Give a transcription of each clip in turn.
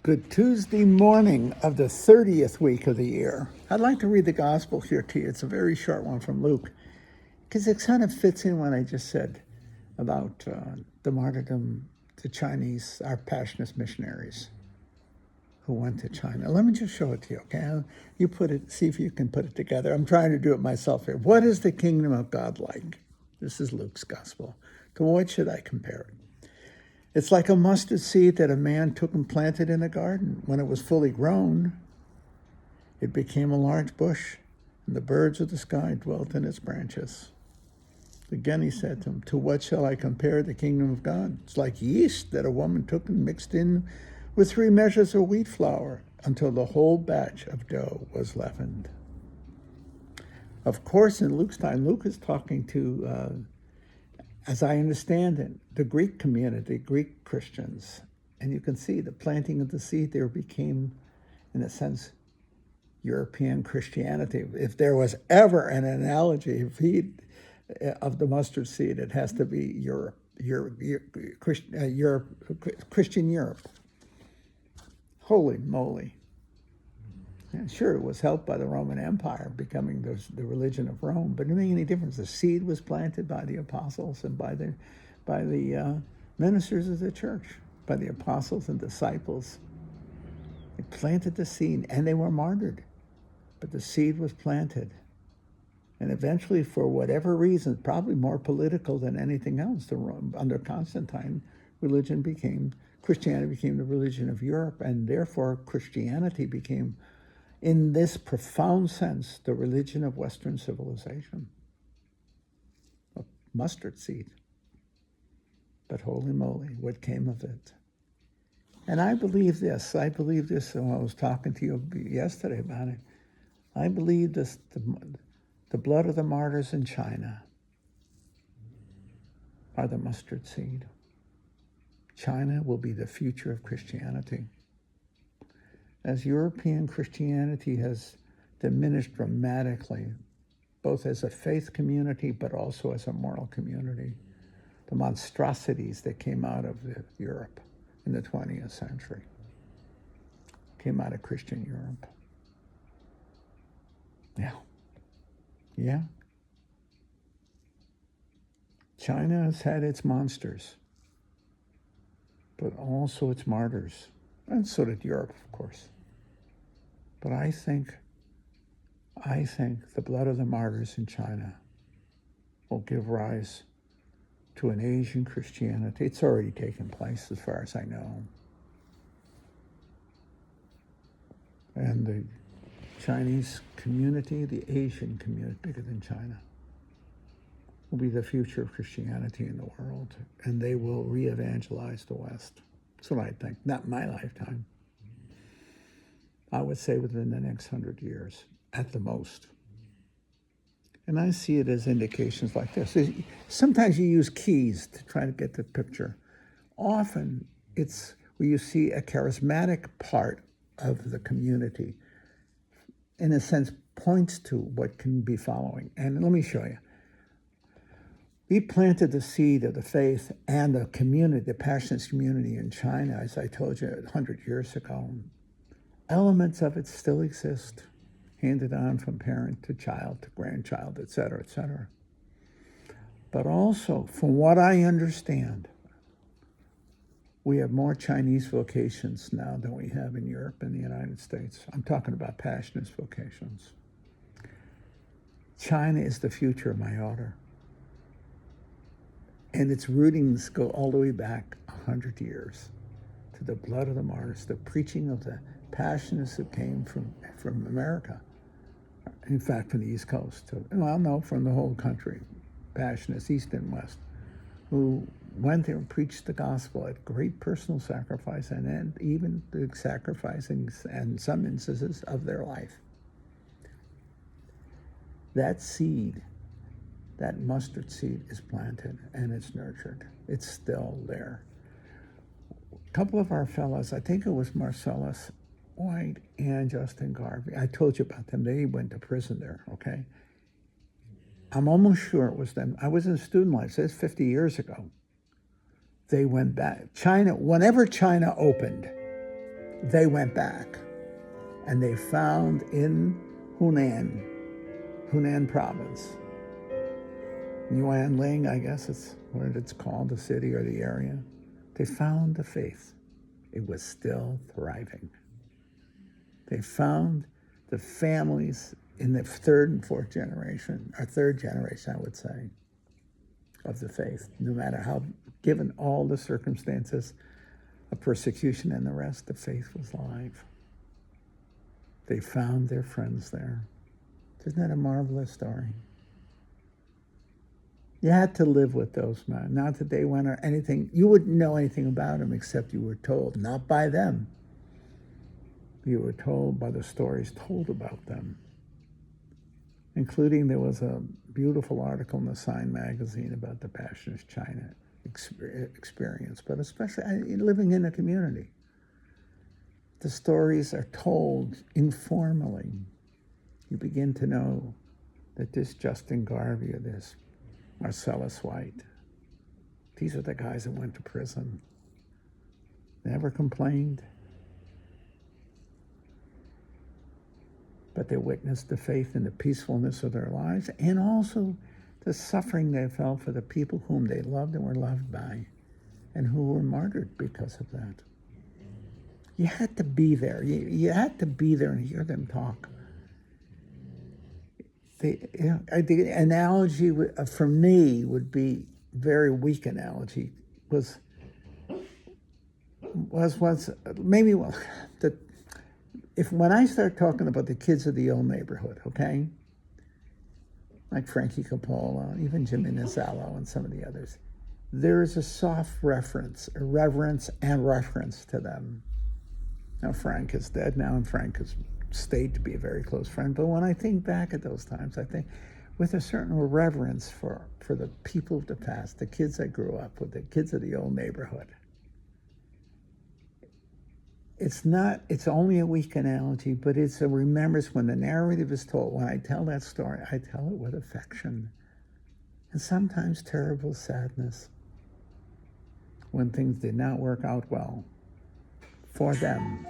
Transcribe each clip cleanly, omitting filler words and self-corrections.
Good Tuesday morning of the 30th week of the year. I'd like to read the gospel here to you. It's a very short one from Luke, because it kind of fits in what I just said about the martyrdom to Chinese, our Passionist missionaries who went to China. Let me just show it to you, okay? You put it, see if you can put it together. I'm trying to do it myself here. What is the kingdom of God like? This is Luke's gospel. To what should I compare it? It's like a mustard seed that a man took and planted in a garden. When it was fully grown, it became a large bush, and the birds of the sky dwelt in its branches. Again he said to him, to what shall I compare the kingdom of God? It's like yeast that a woman took and mixed in with 3 measures of wheat flour until the whole batch of dough was leavened. Of course, in Luke's time, Luke is talking to as I understand it, the Greek community, Greek Christians. And you can see the planting of the seed there became, in a sense, European Christianity. If there was ever an analogy of the mustard seed, it has to be Christian Europe. Holy moly. And sure, it was helped by the Roman Empire becoming the religion of Rome, but it didn't make any difference. The seed was planted by the apostles and by the ministers of the church, by the apostles and disciples. They planted the seed, and they were martyred, but the seed was planted. And eventually, for whatever reason, probably more political than anything else, under Constantine, Christianity became the religion of Europe, and therefore Christianity became, in this profound sense, the religion of Western civilization. A mustard seed. But holy moly, what came of it? And I believe this when I was talking to you yesterday about it. I believe this, the blood of the martyrs in China are the mustard seed. China will be the future of Christianity. As European Christianity has diminished dramatically, both as a faith community, but also as a moral community, the monstrosities that came out of Europe in the 20th century came out of Christian Europe. Yeah. China has had its monsters, but also its martyrs. And so did Europe, of course. But I think the blood of the martyrs in China will give rise to an Asian Christianity. It's already taken place, as far as I know. And the Chinese community, the Asian community, bigger than China, will be the future of Christianity in the world. And they will re-evangelize the West. That's what I think. Not in my lifetime. I would say within the next 100 years, at the most. And I see it as indications like this. Sometimes you use keys to try to get the picture. Often it's where you see a charismatic part of the community, in a sense, points to what can be following. And let me show you. We planted the seed of the faith and the community, the Passionist community in China, as I told you 100 years ago. Elements of it still exist, handed on from parent to child to grandchild, et cetera, et cetera. But also, from what I understand, we have more Chinese vocations now than we have in Europe and the United States. I'm talking about Passionist vocations. China is the future of my order. And its rootings go all the way back 100 years to the blood of the martyrs, the preaching of the Passionists who came from America. In fact, from the East Coast. From the whole country. Passionists, East and West, who went there and preached the gospel at great personal sacrifice and even the sacrificing, in some instances, of their life. That seed, that mustard seed, is planted and it's nurtured. It's still there. A couple of our fellows, I think it was Marcellus White and Justin Garvey, I told you about them. They went to prison there, okay? I'm almost sure it was them. I was in student life, so it's 50 years ago. They went back. China, whenever China opened, they went back and they found in Hunan province, Yuanling, I guess it's what it's called, the city or the area. They found the faith. It was still thriving. They found the families in the third and fourth generation, or third generation, I would say, of the faith. No matter how, given all the circumstances of persecution and the rest, the faith was alive. They found their friends there. Isn't that a marvelous story? You had to live with those men. Not that they went or anything. You wouldn't know anything about them except you were told, not by them. You were told by the stories told about them. Including, there was a beautiful article in the Sign magazine about the Passionist China experience, but especially living in a community. The stories are told informally. You begin to know that this Justin Garvey or this Marcellus White, these are the guys that went to prison. Never complained, but they witnessed the faith and the peacefulness of their lives, and also the suffering they felt for the people whom they loved and were loved by, and who were martyred because of that. You had to be there. You had to be there and hear them talk. The analogy for me would be very weak analogy was maybe if when I start talking about the kids of the old neighborhood, okay, like Frankie Coppola, even Jimmy Nizzalo and some of the others, there is a soft reference, a reverence and reference to them. Now Frank is dead now, and Frank has stayed to be a very close friend. But when I think back at those times, I think with a certain reverence for the people of the past, the kids I grew up with, the kids of the old neighborhood. It's only a weak analogy, but it's a remembrance when the narrative is told. When I tell that story, I tell it with affection and sometimes terrible sadness when things did not work out well for them.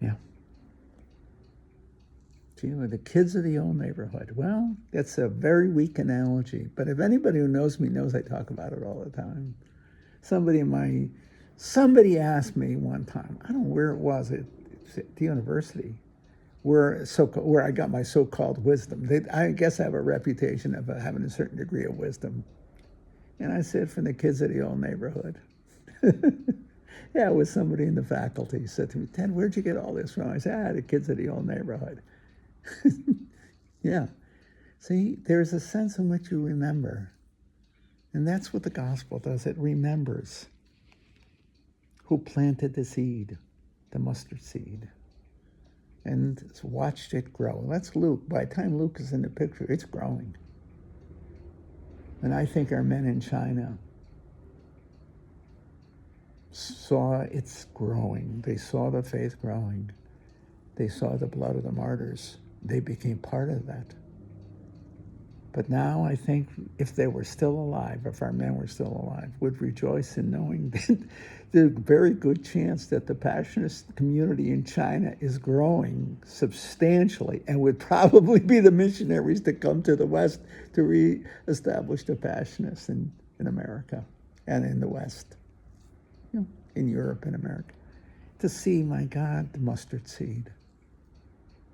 Yeah. See, the kids of the old neighborhood. Well, that's a very weak analogy, but if anybody who knows me knows I talk about it all the time. Somebody asked me one time, I don't know where it was, at the university, where I got my so-called wisdom. I guess I have a reputation of having a certain degree of wisdom. And I said, from the kids of the old neighborhood. Yeah, it was somebody in the faculty who said to me, Ted, where'd you get all this from? I said, the kids of the old neighborhood. Yeah. See, there's a sense in which you remember. And that's what the gospel does. It remembers who planted the seed, the mustard seed, and watched it grow. That's Luke. By the time Luke is in the picture, it's growing. And I think our men in China saw it's growing. They saw the faith growing. They saw the blood of the martyrs. They became part of that. But now I think if they were still alive, if our men were still alive, would rejoice in knowing that there's a very good chance that the Passionist community in China is growing substantially and would probably be the missionaries that come to the West to reestablish the Passionists in America and in the West. In Europe and America, to see, my God, the mustard seed.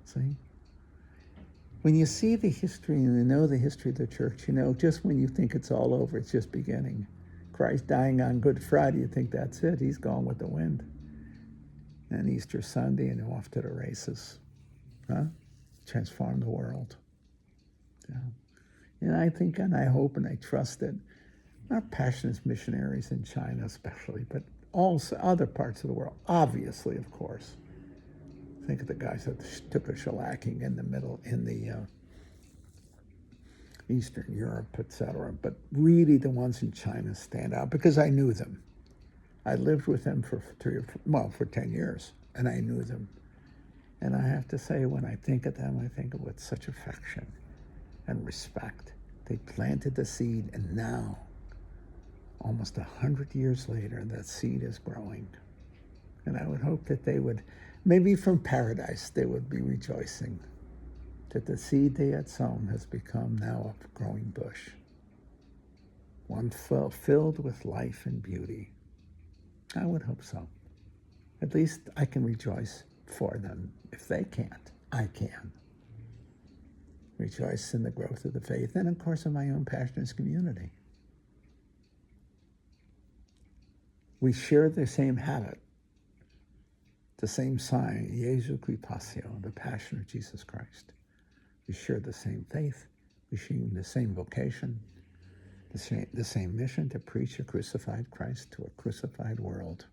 See? When you see the history and you know the history of the church, just when you think it's all over, it's just beginning. Christ dying on Good Friday, you think that's it. He's gone with the wind. And Easter Sunday, and off to the races. Transform the world. Yeah. And I think, and I hope, and I trust that our Passionist missionaries in China especially, but also other parts of the world, obviously, of course. Think of the guys that took a shellacking in the Eastern Europe, etc. But really the ones in China stand out because I knew them. I lived with them for 10 years, and I knew them. And I have to say, when I think of them, I think of with such affection and respect. They planted the seed, and now almost 100 years later, that seed is growing. And I would hope that they would, maybe from paradise, they would be rejoicing that the seed they had sown has become now a growing bush, one filled with life and beauty. I would hope so. At least I can rejoice for them. If they can't, I can. Rejoice in the growth of the faith and, of course, in my own pastor's community. We share the same habit, the same sign, Jesu qui passio, the passion of Jesus Christ. We share the same faith. We share the same vocation, the same mission to preach a crucified Christ to a crucified world.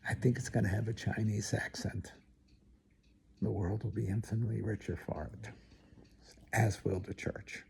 I think it's going to have a Chinese accent. The world will be infinitely richer for it, as will the church.